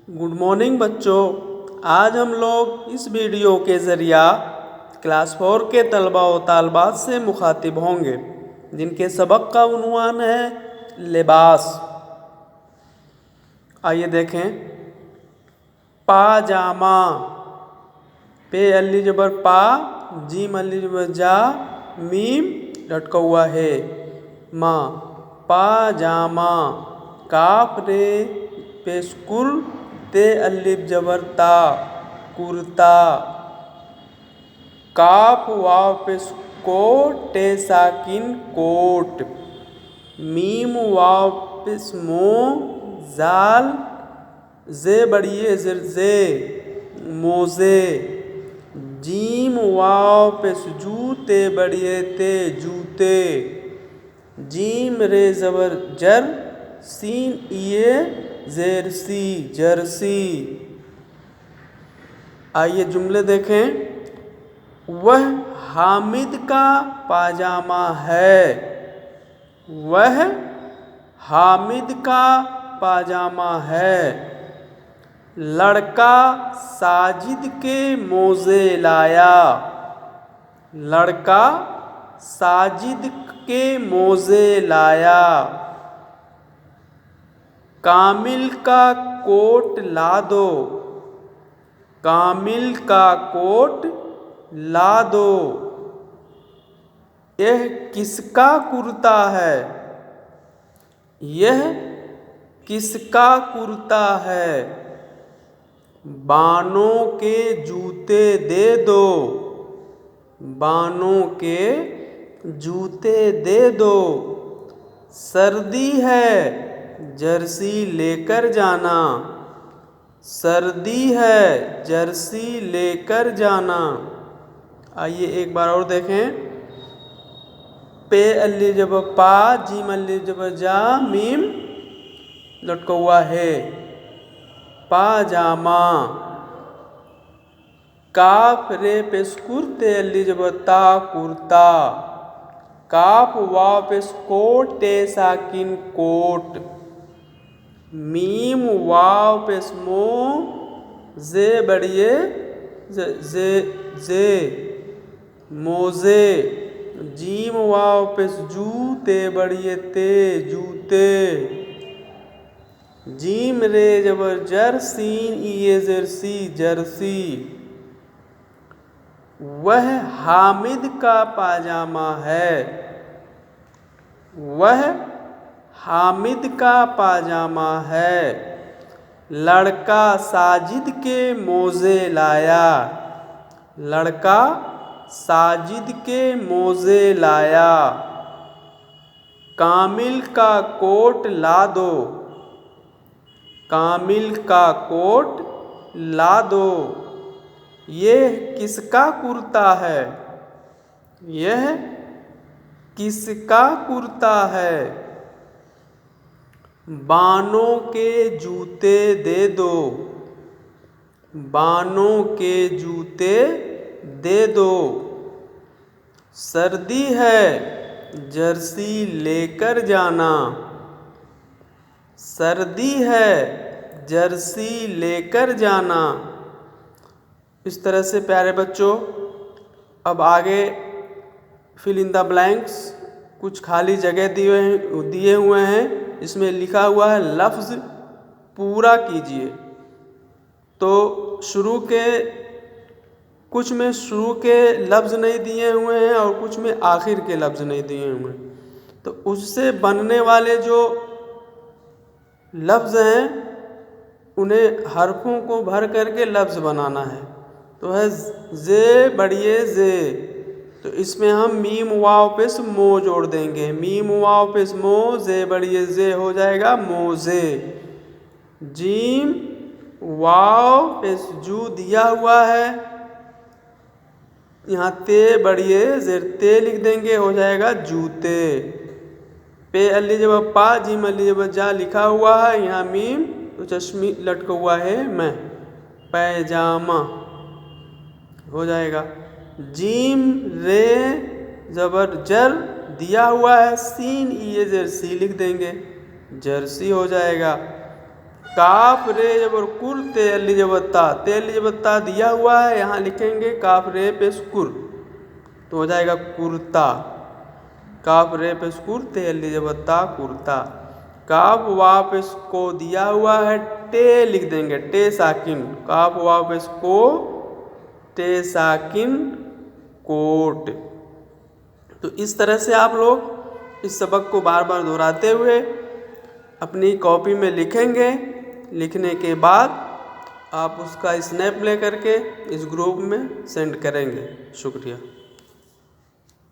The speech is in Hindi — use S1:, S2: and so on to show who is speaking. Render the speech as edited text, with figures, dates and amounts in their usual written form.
S1: गुड मॉर्निंग बच्चों। आज हम लोग इस वीडियो के ज़रिया क्लास 4 के तलबा व तालबात से मुखातिब होंगे जिनके सबक का उन्वान है लिबास। आइए देखें। पाजामा, पे अल्ली जबर पा, जीम अल्ली जबर जा, मीम लटका हुआ है माँ। पाजामा, काफ रे पेस्कुर ते अल्लिफ जबर ता, कुर्ता। काफ वाव पेस्को टे साकिन कोट। मीम वाव पेस्मो जाल जे बड़िए जे मोजे। जीम वाव पेस्जू ते बड़िए ते जूते। जीम रे जबर जर, सीन इए जर्सी जर्सी। आइए जुमले देखें। वह हामिद का पाजामा है। वह हामिद का पाजामा है। लड़का साजिद के मोजे लाया। लड़का साजिद के मोजे लाया। कामिल का कोट ला दो। कामिल का कोट ला दो। यह किसका कुर्ता है। यह किसका कुर्ता है। बानों के जूते दे दो। बानों के जूते दे दो। सर्दी है जर्सी लेकर जाना। सर्दी है जर्सी लेकर जाना। आइए एक बार और देखें। पे अल्ली जब पा, जीम अल्ली जब जा, मीम लटका हुआ है पाजामा। काफ रे पेस्कुर ते अल्ली जब ता, कुर्ता। काफ वाव पेस्कोट टे साकिन कोट। मीम वाव पेस्मो जे बड़िए जे मोजे। जीम वाव पेस्जू ते बड़िए ते जूते। जीम रे जबर जर, सीन इए जर्सी जर्सी। वह हामिद का पाजामा है। वह हामिद का पाजामा है। लड़का साजिद के मोजे लाया। लड़का साजिद के मोजे लाया। कामिल का कोट ला दो। कामिल का कोट ला दो। यह किसका कुर्ता है। यह किसका कुर्ता है। बानों के जूते दे दो। बानों के जूते दे दो। सर्दी है जर्सी लेकर जाना। सर्दी है जर्सी लेकर जाना। इस तरह से प्यारे बच्चों, अब आगे फिल इन द ब्लैंक्स, कुछ खाली जगह दिए हुए हैं। इसमें लिखा हुआ है लफ्ज़ पूरा कीजिए। तो कुछ में शुरू के लफ्ज़ नहीं दिए हुए हैं और कुछ में आखिर के लफ्ज़ नहीं दिए हुए हैं। तो उससे बनने वाले जो लफ्ज़ हैं उन्हें हरफों को भर करके लफ्ज़ बनाना है। तो है जे बड़िए जे। तो इसमें हम मीम वाव पेश मो जोड़ देंगे। मीम वाव पेश मो, जे बड़िए जे हो जाएगा मोजे। जीम वाव पेश जू दिया हुआ है। यहाँ ते बड़िए जेर ते लिख देंगे, हो जाएगा जूते। पे अल्ली जब पा, जीम अल्ली जब जा लिखा हुआ है। यहाँ मीम तो चश्मी लटका हुआ है मैं, पैजामा हो जाएगा। जीम रे जबर जर दिया हुआ है। सीन इए जर्सी लिख देंगे, जर्सी हो जाएगा। काफ रे जबर कुर ते अली जबत्ता दिया हुआ है, यहाँ लिखेंगे काफ रे पेश कुर तो हो जाएगा कुर्ता। काफ रे पेश कुर ते अली जबत्ता कुर्ता। काफ वापस को दिया हुआ है, टे लिख देंगे, टे साकिन, काफ वापस को टे साकिन कोट। तो इस तरह से आप लोग इस सबक को बार बार दोहराते हुए अपनी कॉपी में लिखेंगे। लिखने के बाद आप उसका स्नैप ले करके इस ग्रुप में सेंड करेंगे। शुक्रिया।